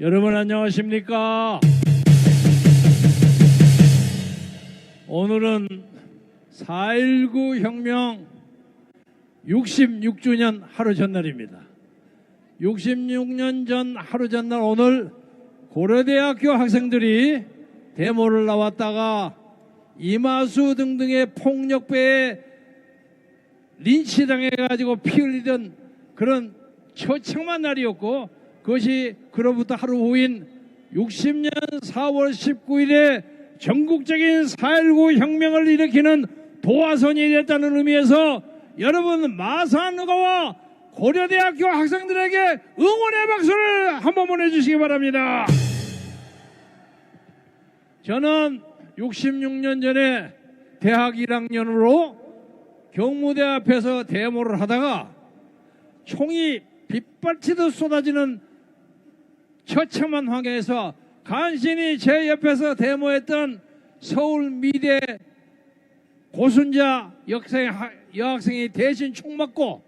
여러분 안녕하십니까? 오늘은 4.19 혁명 66주년 하루 전날입니다. 66년 전 하루 전날 오늘 고려대학교 학생들이 데모를 나왔다가 이마수 등등의 폭력배에 린치당해가지고 피 흘리던 그런 처참한 날이었고, 그것이 그로부터 하루 후인 60년 4월 19일에 전국적인 4.19 혁명을 일으키는 도화선이 됐다는 의미에서 여러분 마산의과와 고려대학교 학생들에게 응원의 박수를 한번 보내주시기 바랍니다. 저는 66년 전에 대학 1학년으로 경무대 앞에서 데모를 하다가 총이 빗발치듯 쏟아지는 처참한 환경에서 간신히 제 옆에서 데모했던 서울미대 고순자 여학생이 대신 총 맞고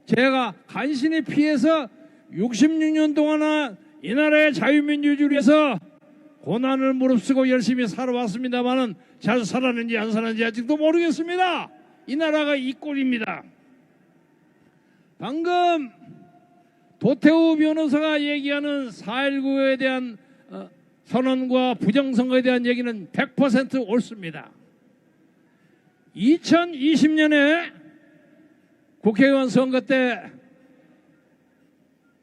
제가 간신히 피해서 66년 동안 이 나라의 자유민주주의를 위해서 고난을 무릅쓰고 열심히 살아왔습니다만은 잘 살았는지 안 살았는지 아직도 모르겠습니다. 이 나라가 이 꼴입니다. 방금 도태우 변호사가 얘기하는 4.19에 대한 선언과 부정선거에 대한 얘기는 100% 옳습니다. 2020년에 국회의원 선거 때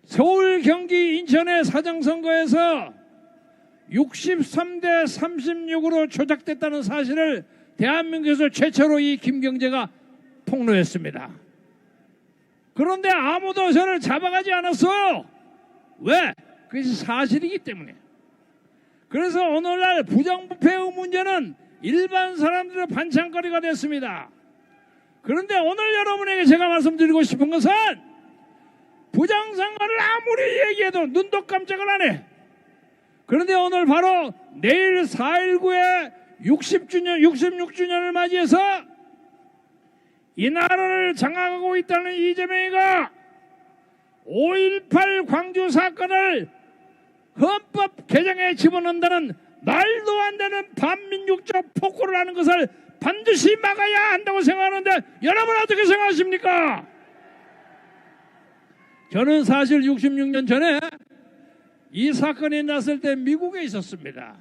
서울, 경기, 인천의 사정선거에서 63대 36으로 조작됐다는 사실을 대한민국에서 최초로 이 김경재가 폭로했습니다. 그런데 아무도 저를 잡아가지 않았어요. 왜? 그것이 사실이기 때문에. 그래서 오늘날 부정부패의 문제는 일반 사람들의 반찬거리가 됐습니다. 그런데 오늘 여러분에게 제가 말씀드리고 싶은 것은 부정선거를 아무리 얘기해도 눈도 깜짝을 안 해. 그런데 오늘 바로 내일 4.19의 66주년을 맞이해서 이 나라를 장악하고 있다는 이재명이가 5.18 광주 사건을 헌법 개정에 집어넣는다는 말도 안 되는 반민족적 폭로를 하는 것을 반드시 막아야 한다고 생각하는데 여러분 어떻게 생각하십니까? 저는 사실 66년 전에 이 사건이 났을 때 미국에 있었습니다.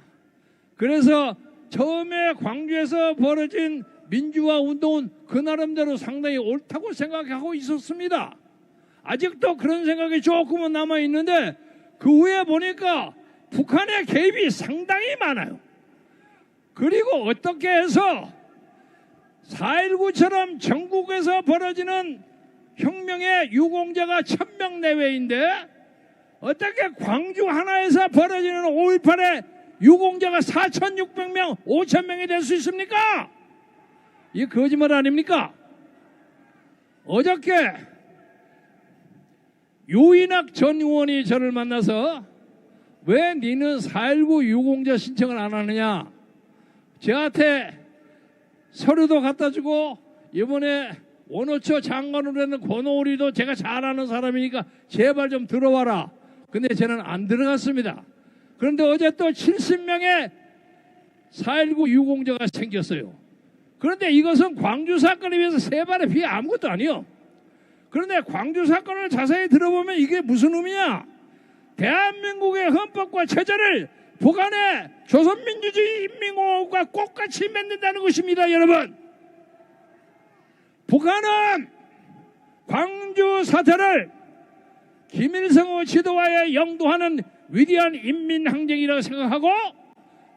그래서 처음에 광주에서 벌어진 민주화 운동은 그 나름대로 상당히 옳다고 생각하고 있었습니다. 아직도 그런 생각이 조금은 남아있는데 그 후에 보니까 북한의 개입이 상당히 많아요. 그리고 어떻게 해서 4.19처럼 전국에서 벌어지는 혁명의 유공자가 1000명 내외인데 어떻게 광주 하나에서 벌어지는 5.18의 유공자가 4,600명, 5,000명이 될 수 있습니까? 이게 거짓말 아닙니까? 어저께 유인학 전 의원이 저를 만나서 왜 니는 4.19 유공자 신청을 안 하느냐, 저한테 서류도 갖다 주고 이번에 원호처 장관으로 되는 권오리도 제가 잘 아는 사람이니까 제발 좀 들어와라. 근데 저는 안 들어갔습니다. 그런데 어제 또 70명의 4.19 유공자가 생겼어요. 그런데 이것은 광주 사건에 비해서 세 발의 피 아무것도 아니요. 그런데 광주 사건을 자세히 들어보면 이게 무슨 의미냐? 대한민국의 헌법과 체제를 북한의 조선민주주의 인민공화국과 똑같이 맺는다는 것입니다. 여러분, 북한은 광주 사태를 김일성의 지도하에 영도하는 위대한 인민항쟁이라고 생각하고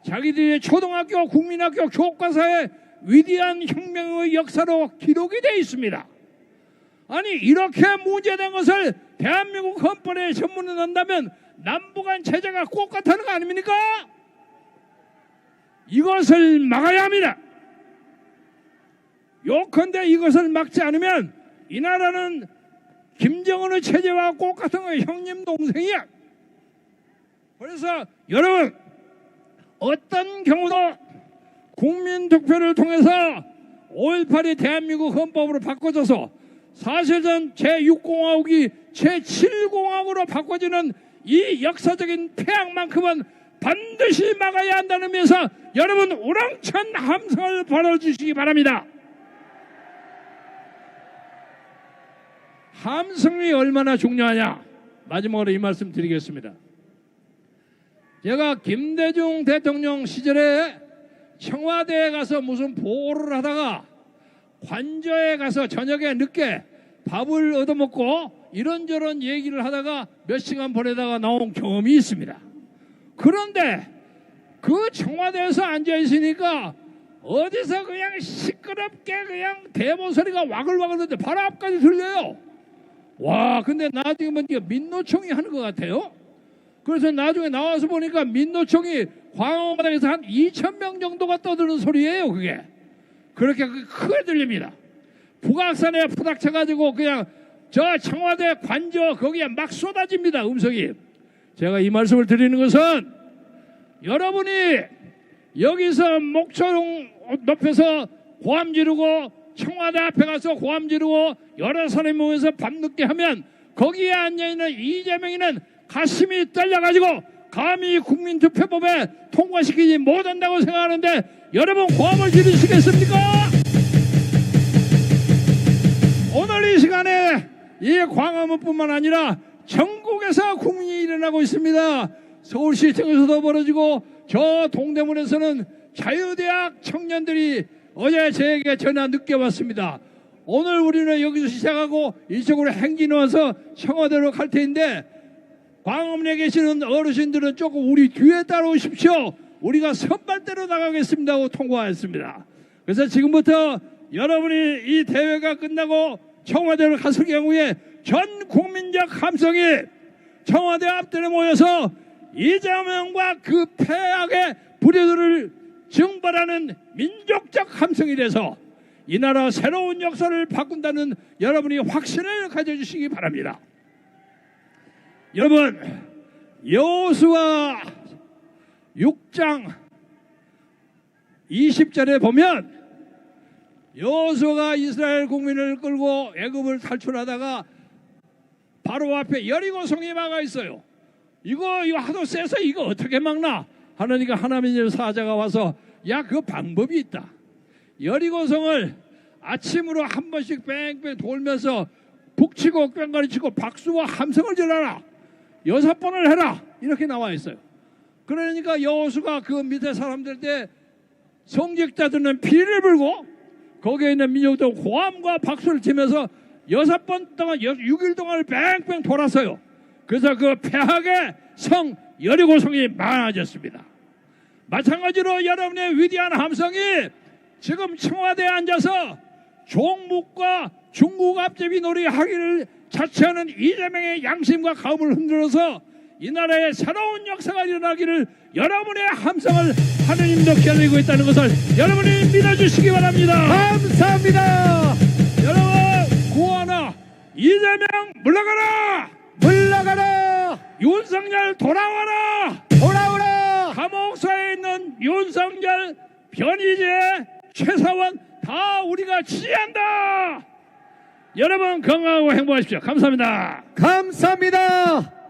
자기들의 초등학교, 국민학교 교과서에 위대한 혁명의 역사로 기록이 되어 있습니다. 아니 이렇게 문제된 것을 대한민국 헌법에 전문을 한다면 남북한 체제가 똑같다는 거 아닙니까? 이것을 막아야 합니다. 요컨대 이것을 막지 않으면 이 나라는 김정은의 체제와 똑같은 거예요. 형님 동생이야. 그래서 여러분 어떤 경우도 국민투표를 통해서 5.18이 대한민국 헌법으로 바꿔줘서 사실은 제6공화국이 제7공화국으로 바꿔지는 이 역사적인 폐악만큼은 반드시 막아야 한다는 의미에서 여러분 우렁찬 함성을 벌어주시기 바랍니다. 함성이 얼마나 중요하냐, 마지막으로 이 말씀 드리겠습니다. 제가 김대중 대통령 시절에 청와대에 가서 무슨 보고를 하다가 관저에 가서 저녁에 늦게 밥을 얻어먹고 이런저런 얘기를 하다가 몇 시간 보내다가 나온 경험이 있습니다. 그런데 그 청와대에서 앉아있으니까 어디서 그냥 시끄럽게 그냥 대모 소리가 와글와글한데 바로 앞까지 들려요. 와, 근데 나중에 보니까 민노총이 하는 것 같아요. 그래서 나중에 나와서 보니까 민노총이 광화문에서 한 2,000명 정도가 떠드는 소리예요. 그게 그렇게 크게 들립니다. 북악산에 부닥쳐가지고 그냥 저 청와대 관저 거기에 막 쏟아집니다, 음성이. 제가 이 말씀을 드리는 것은 여러분이 여기서 목청 높여서 고함 지르고 청와대 앞에 가서 고함 지르고 여러 사람이 모여서 밤늦게 하면 거기에 앉아있는 이재명이는 가슴이 떨려가지고 감히 국민투표법에 통과시키지 못한다고 생각하는데 여러분 고함을 지르시겠습니까? 오늘 이 시간에 이 광화문뿐만 아니라 전국에서 국민이 일어나고 있습니다. 서울시청에서도 벌어지고 저 동대문에서는 자유대학 청년들이 어제 저에게 전화 늦게 왔습니다. 오늘 우리는 여기서 시작하고 이쪽으로 행진 와서 청와대로 갈 텐데 광화문에 계시는 어르신들은 조금 우리 뒤에 따라오십시오. 우리가 선발대로 나가겠습니다 하고 통과했습니다. 그래서 지금부터 여러분이 이 대회가 끝나고 청와대로 갔을 경우에 전 국민적 함성이 청와대 앞들에 모여서 이재명과 그 폐악의 불효들을 증발하는 민족적 함성이 돼서 이 나라 새로운 역사를 바꾼다는 여러분이 확신을 가져주시기 바랍니다. 여러분, 여호수아 6장 20절에 보면 여호수아가 이스라엘 국민을 끌고 애굽을 탈출하다가 바로 앞에 여리고성이 막아 있어요. 이거 하도 세서 이거 어떻게 막나? 하니까 하나님의 사자가 와서 야, 그 방법이 있다. 여리고성을 아침으로 한 번씩 뺑뺑 돌면서 북치고 뺑가리치고 박수와 함성을 질러라. 6번을 해라. 이렇게 나와 있어요. 그러니까 여호수가 그 밑에 사람들한테 성직자들은 피를 불고 거기에 있는 민족도 고함과 박수를 치면서 6번 동안 6일 동안 뺑뺑 돌았어요. 그래서 그 폐악의 성 여리고성이 많아졌습니다. 마찬가지로 여러분의 위대한 함성이 지금 청와대에 앉아서 종묵과 중국 앞제비 놀이 하기를 자처하는 이재명의 양심과 가업을 흔들어서 이 나라의 새로운 역사가 일어나기를 여러분의 함성을 하느님도 기다리고 있다는 것을 여러분이 믿어주시기 바랍니다. 감사합니다. 여러분 구하나 이재명 물러가라. 물러가라. 윤석열 돌아와라. 돌아오라. 감옥사에 있는 윤석열, 변희재, 최사원 다 우리가 지지한다. 여러분 건강하고 행복하십시오. 감사합니다. 감사합니다.